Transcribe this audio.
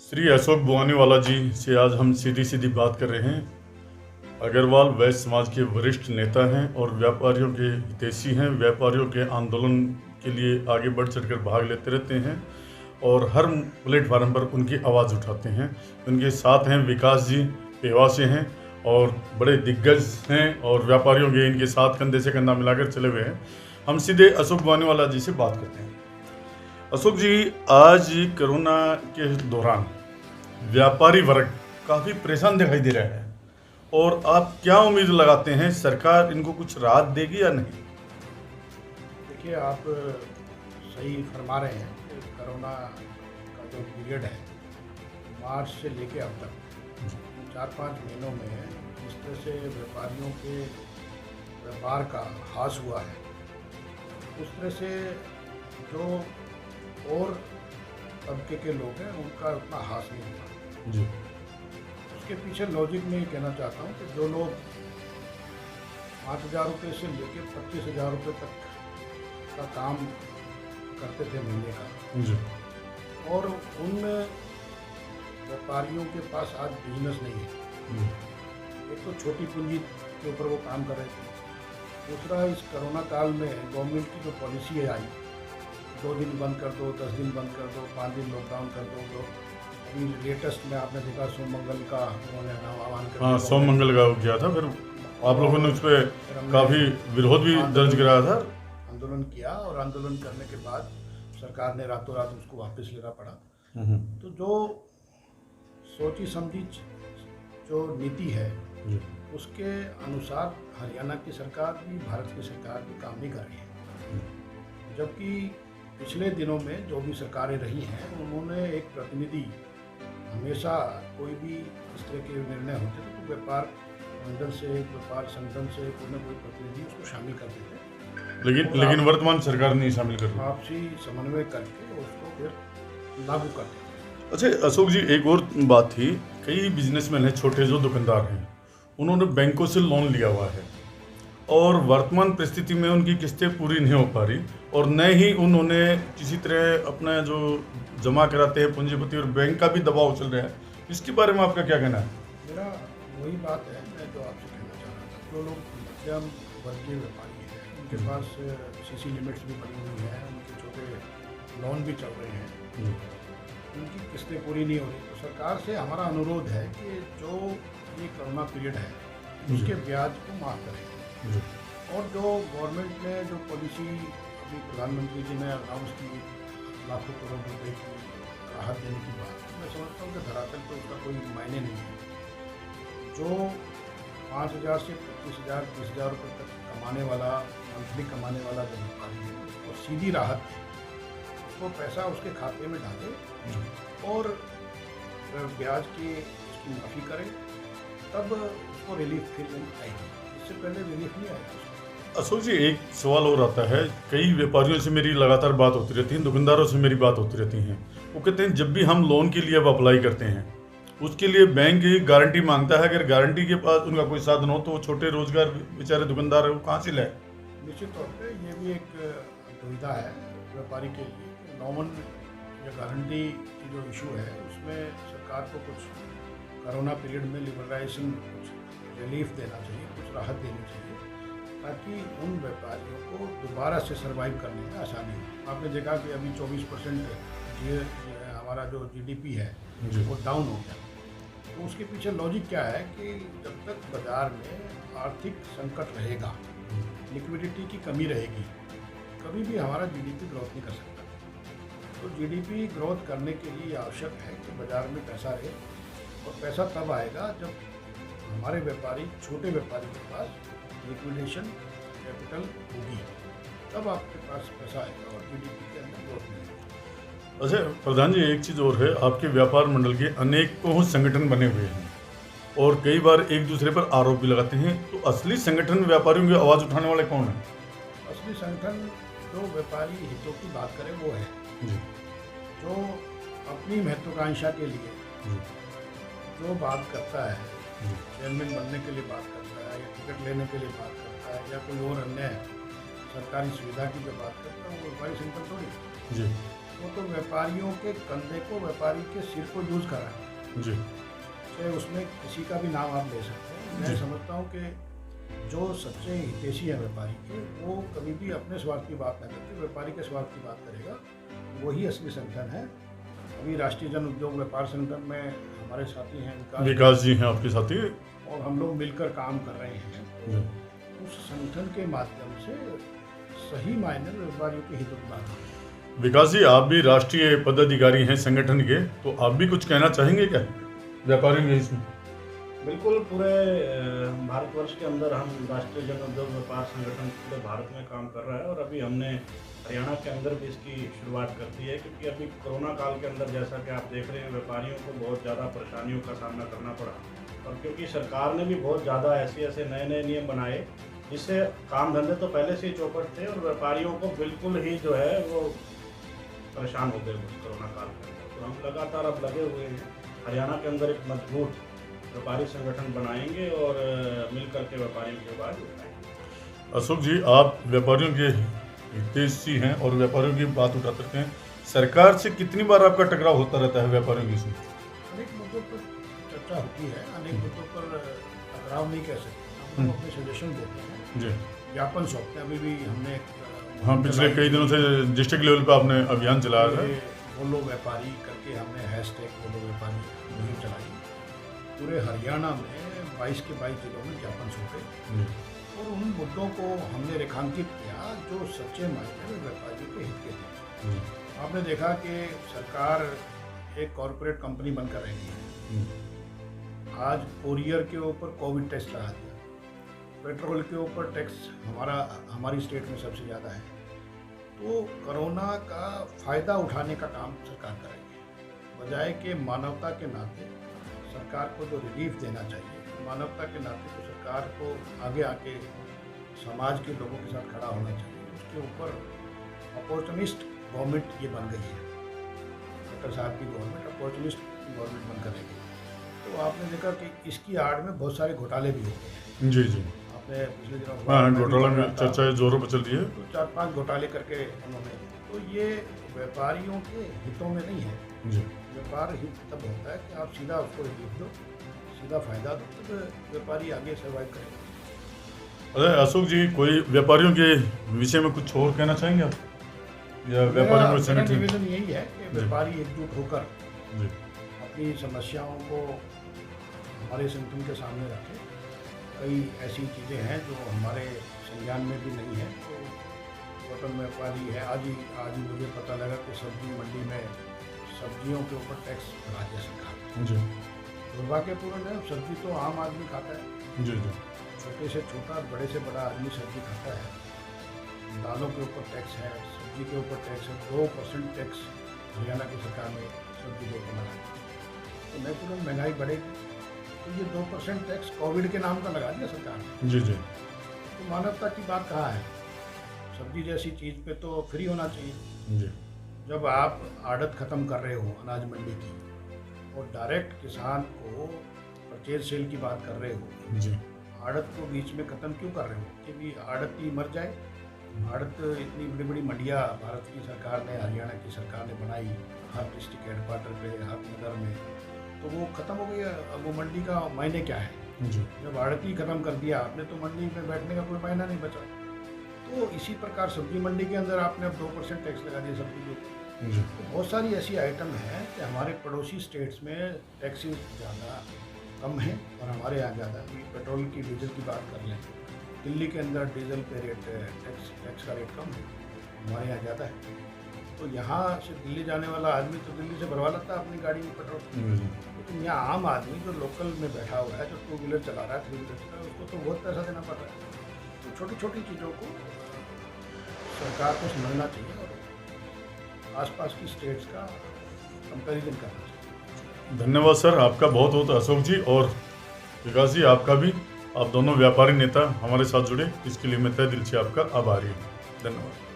श्री अशोक बुआनीवाला जी से आज हम सीधी सीधी बात कर रहे हैं। अग्रवाल वैश्य समाज के वरिष्ठ नेता हैं और व्यापारियों के हितैषी हैं। व्यापारियों के आंदोलन के लिए आगे बढ़ चढ़कर भाग लेते रहते हैं और हर प्लेटफार्म पर उनकी आवाज़ उठाते हैं। उनके साथ हैं विकास जी, पेवा से हैं और बड़े दिग्गज हैं और व्यापारियों के इनके साथ कंधे से कंधा मिलाकर चले हुए हैं। हम सीधे अशोक बुआनीवाला जी से बात करते हैं। अशोक जी, आज कोरोना के दौरान व्यापारी वर्ग काफ़ी परेशान दिखाई दे रहा है और आप क्या उम्मीद लगाते हैं, सरकार इनको कुछ राहत देगी या नहीं? देखिए, आप सही फरमा रहे हैं कि कोरोना का जो पीरियड है मार्च से लेके अब तक 4-5 महीनों में जिस तरह से व्यापारियों के व्यापार का ह्रास हुआ है, उस तरह से जो और तबके के लोग हैं उनका उतना ह्रास नहीं हुआ जी। उसके पीछे लॉजिक में ये कहना चाहता हूँ कि जो लोग 5,000 रुपये से लेकर 25,000 रुपये तक का काम करते थे महीने का, जी। और उन व्यापारियों के पास आज बिजनेस नहीं है। एक तो छोटी पूंजी के ऊपर वो काम कर रहे थे, दूसरा इस कोरोना काल में गवर्नमेंट की जो पॉलिसी आई, 2 दिन बंद कर दो, 10 दिन बंद कर दो, 5 दिन लॉकडाउन कर दो, तो अभी लेटेस्ट में आपने देखा सोमंगल का उन्होंने आह्वान कर हाँ, सोमंगल का किया था, फिर आप लोगों ने उस पर काफ़ी विरोध भी दर्ज कराया था, आंदोलन किया, और आंदोलन करने के बाद सरकार ने रातों रात उसको वापस लेना पड़ा। तो जो सोची समझी जो नीति है उसके अनुसार हरियाणा की सरकार भी, भारत की सरकार भी काम नहीं कर रही है। जबकि पिछले दिनों में जो भी सरकारें रही हैं उन्होंने एक प्रतिनिधि, हमेशा कोई भी इस तरह के निर्णय होते थे तो व्यापार मंडल से, व्यापार संगठन से कोई न कोई प्रतिनिधि उसको शामिल कर देते, लेकिन वर्तमान सरकार नहीं शामिल कर रही। आपसी समन्वय करके उसको फिर लागू कर देते। अच्छा अशोक जी, एक और बात थी, कई बिजनेसमैन हैं, छोटे जो दुकानदार हैं, उन्होंने बैंकों से लोन लिया हुआ है और वर्तमान परिस्थिति में उनकी किस्तें पूरी नहीं हो पा रही और न ही उन्होंने किसी तरह अपना जो जमा कराते हैं पूंजीपति, और बैंक का भी दबाव चल रहा है। इसके बारे में आपका क्या कहना है? मेरा वही बात है, मैं जो आपसे कहना चाह रहा था, जो लोग मध्यम वर्गीय व्यापारी हैं उनके पास सीसी लिमिट्स भी बनी हुई हैं, उनके छोटे लोन भी चल रहे हैं, उनकी किस्तें पूरी नहीं हो रही। तो सरकार से हमारा अनुरोध है कि जो ये कोरोना पीरियड है उसके ब्याज को माफ़ करें, और जो गवर्नमेंट ने जो पॉलिसी अभी प्रधानमंत्री जी ने अनाउंस की, लाखों करोड़ रुपए की राहत देने की बात, मैं समझता हूँ कि धरातल पर उसका कोई मायने नहीं है। जो 5,000 से 25,000, 20,000 रुपये तक कमाने वाला, मंथली कमाने वाला जो व्यापारी है, और सीधी राहत उसको पैसा उसके खाते में डाले और ब्याज की उसकी माफ़ी करें, तब उसको रिलीफ फिर आएगी। इससे पहले रिलीफ नहीं आएगा। अशोक जी, एक सवाल और आता है, कई व्यापारियों से मेरी लगातार बात होती रहती है, दुकानदारों से मेरी बात होती रहती है। वो कहते हैं जब भी हम लोन के लिए अब अप्लाई करते हैं उसके लिए बैंक गारंटी मांगता है, अगर गारंटी के पास उनका कोई साधन हो तो वो छोटे रोजगार बेचारे दुकानदार है वो कहाँ से लाए? निश्चित तौर पे ये भी एक दुविधा है व्यापारी के लिए। नॉर्मल या गारंटी की जो इशू है उसमें सरकार को कुछ कोरोना पीरियड में लिबरलाइजेशन, कुछ रिलीफ देना चाहिए, कुछ राहत देनी चाहिए, ताकि उन व्यापारियों को दोबारा से सर्वाइव करने में आसानी हो। आपने देखा कि अभी 24% हमारा जो जीडीपी है वो डाउन हो गया। तो उसके पीछे लॉजिक क्या है कि जब तक बाज़ार में आर्थिक संकट रहेगा, लिक्विडिटी की कमी रहेगी, कभी भी हमारा जीडीपी ग्रोथ नहीं कर सकता। तो जीडीपी ग्रोथ करने के लिए आवश्यक है कि बाज़ार में पैसा रहे, और पैसा तब आएगा जब हमारे व्यापारी, छोटे व्यापारी के पास लिक्विडेशन कैपिटल होगी, तब आपके पास पैसा आएगा और जीडीपी के अंदर ग्रोथ मिलेगी। अच्छा प्रधान जी, एक चीज़ और है, आपके व्यापार मंडल के अनेकों संगठन बने हुए हैं और कई बार एक दूसरे पर आरोप भी लगाते हैं, तो असली संगठन व्यापारियों की आवाज़ उठाने वाले कौन है? असली संगठन जो व्यापारी हितों की बात करे वो है जी। जो अपनी महत्वाकांक्षा के लिए जो बात करता है, चेयरमैन बनने के लिए बात करता है, या टिकट लेने के लिए बात करता है, या कोई और अन्य सरकारी सुविधा की जो बात करता है, वो व्यापारी संगठन थोड़ी। जी। वो तो व्यापारियों के कंधे को, व्यापारी के सिर को यूज़ करा है जी चाहे उसमें किसी का भी नाम आप ले सकते हैं। मैं जी। समझता हूँ कि जो सच्चे हितैषी हैं व्यापारी के, वो कभी भी अपने स्वार्थ की बात न करके व्यापारी के स्वार्थ की बात करेगा, वही असली संगठन है। अभी राष्ट्रीय जन उद्योग व्यापार संगठन में हमारे साथी हैं विकास जी हैं आपके साथी। और हम लोग मिलकर काम कर रहे हैं। जी। उस संगठन के माध्यम से सही मायने में व्यापारियों के हितों की बात है। विकास जी, आप भी राष्ट्रीय पदाधिकारी हैं संगठन के, तो आप भी कुछ कहना चाहेंगे क्या व्यापारियों के इसमें? बिल्कुल, पूरे भारतवर्ष के अंदर हम राष्ट्रीय जन उद्योग व्यापार संगठन पूरे भारत में काम कर रहा है और अभी हमने हरियाणा के अंदर भी इसकी शुरुआत कर दी है, क्योंकि अभी कोरोना काल के अंदर जैसा कि आप देख रहे हैं व्यापारियों को बहुत ज़्यादा परेशानियों का सामना करना पड़ा, और क्योंकि सरकार ने भी बहुत ज़्यादा ऐसे नए नियम बनाए जिससे काम धंधे तो पहले से ही चौपट थे और व्यापारियों को बिल्कुल ही जो है वो परेशान हो गए उस कोरोना काल के अंदर। तो हम लगातार अब लगे हुए हैं, हरियाणा के अंदर एक मजबूत व्यापारी संगठन बनाएंगे और मिलकर के व्यापारियों की आवाज़ उठाएंगे। अशोक जी, आप व्यापारियों के हितैषी हैं और व्यापारियों की बात उठाते रहते हैं, सरकार से कितनी बार आपका टकराव होता रहता है व्यापारियों के इसमें? अनेक मुद्दों पर चर्चा होती है, अनेक मुद्दों पर टकराव नहीं कह सकते। हम लोग अपने सजेशन देते हैं, जी ज्ञापन सौंपते हैं। अभी भी हमने हाँ, पिछले कई दिनों से डिस्ट्रिक्ट लेवल पे आपने अभियान चलाया है। बोलो व्यापारी करके हमने हैशटैग बोलो व्यापारी मुहिम चलाई। पूरे हरियाणा में 22 के 22 जिलों में ज्ञापन सौंपे जी और उन मुद्दों को हमने रेखांकित किया जो सच्चे मायने में व्यापारियों के हित के थे। जी आपने देखा कि सरकार एक कॉरपोरेट कंपनी बनकर रही है। जी। आज कोरियर के ऊपर कोविड टेस्ट लगा दिया, पेट्रोल के ऊपर टैक्स हमारी स्टेट में सबसे ज़्यादा है। तो कोरोना का फ़ायदा उठाने का काम सरकार करेगी, बजाय कि मानवता के नाते सरकार को जो रिलीफ देना चाहिए, मानवता के नाते तो सरकार को आगे आके समाज के लोगों के साथ खड़ा होना चाहिए। उसके ऊपर अपॉर्चुनिस्ट गवर्नमेंट ये बन गई है, डॉक्टर साहब की गवर्नमेंट अपॉर्चुनिस्ट गवर्नमेंट बनकर रह गई। तो आपने देखा कि इसकी आड़ में बहुत सारे घोटाले भी हो गए हैं। जी जी। आपने पिछले दिनों हाँ, घोटाला में चर्चा जोरों पर चल रही है। तो 4-5 घोटाले करके उन्होंने, तो ये व्यापारियों के हितों में नहीं है। जी व्यापार हित तब होता है कि आप सीधा उसको रिलीफ दो, सीधा फायदा दो, तो व्यापारी आगे सर्वाइव करेगा। अरे अशोक जी, कोई व्यापारियों के विषय में कुछ और कहना चाहेंगे आप, या व्यापारियों को मेरा संगठन? निवेदन यही है कि व्यापारी एकजुट होकर जी अपनी समस्याओं को हमारे संगठन के सामने रखें। कई ऐसी चीज़ें हैं जो हमारे संज्ञान में भी नहीं है। तो वतन व्यापारी है, आज ही मुझे पता लगा कि सब्जी मंडी में सब्जियों के ऊपर टैक्स बढ़ा दिया सरकार। जी दुर्भाग्यपूर्ण है, सब्जी तो आम आदमी खाता है, जी जी। छोटे से छोटा बड़े से बड़ा आदमी सब्जी खाता है। दालों के ऊपर टैक्स है, सब्जी के ऊपर टैक्स है। 2% टैक्स हरियाणा की सरकार ने सब्जी के ऊपर लगाया। तो नेचुरल महंगाई बढ़ेगी, तो ये 2% टैक्स कोविड के नाम का लगा दिया सरकार ने। जी जी। तो मानवता की बात कहाँ है? सब्जी जैसी चीज़ पे तो फ्री होना चाहिए। जी जब आप आड़त ख़त्म कर रहे हो अनाज मंडी की और डायरेक्ट किसान को परचेज सेल की बात कर रहे हो, जी आड़त को बीच में ख़त्म क्यों कर रहे हो कि भी आड़त ही मर जाए? आड़त इतनी बड़ी बड़ी मंडियाँ भारत की सरकार ने, हरियाणा की सरकार ने बनाई हर डिस्ट्रिक्ट हेडक्वार्टर पे, हर नगर में, तो वो ख़त्म हो गई। अब वो मंडी का मायने क्या है? जी। जब आड़ती ख़त्म कर दिया आपने तो मंडी में बैठने का कोई मायना नहीं बचा। तो इसी प्रकार सब्जी मंडी के अंदर आपने अब 2% टैक्स लगा दिया सब्जी के ऊपर। जी तो बहुत सारी ऐसी आइटम हैं कि हमारे पड़ोसी स्टेट्स में टैक्सेस ज़्यादा कम है और हमारे यहाँ ज़्यादा है। पेट्रोल की, डीजल की बात कर लें, दिल्ली के अंदर डीजल पे रेट टैक्स का रेट कम है, हमारे यहाँ ज़्यादा है। तो यहाँ से दिल्ली जाने वाला आदमी तो दिल्ली से भरवा लेता है अपनी गाड़ी में पेट्रोल। लेकिन यहाँ आम आदमी जो लोकल में बैठा हुआ है, जो 2 व्हीलर चला रहा है, 3 व्हीलर चला रहा है, उसको तो बहुत पैसा देना पड़ रहा है। तो छोटी छोटी चीज़ों को सरकार को समझना चाहिए और आसपास की स्टेट्स का कंपैरिजन करना चाहिए। धन्यवाद सर आपका बहुत बहुत, अशोक जी और विकास जी आपका भी। आप दोनों व्यापारी नेता हमारे साथ जुड़े, इसके लिए मैं तहे दिल से आपका आभारी हूँ। धन्यवाद।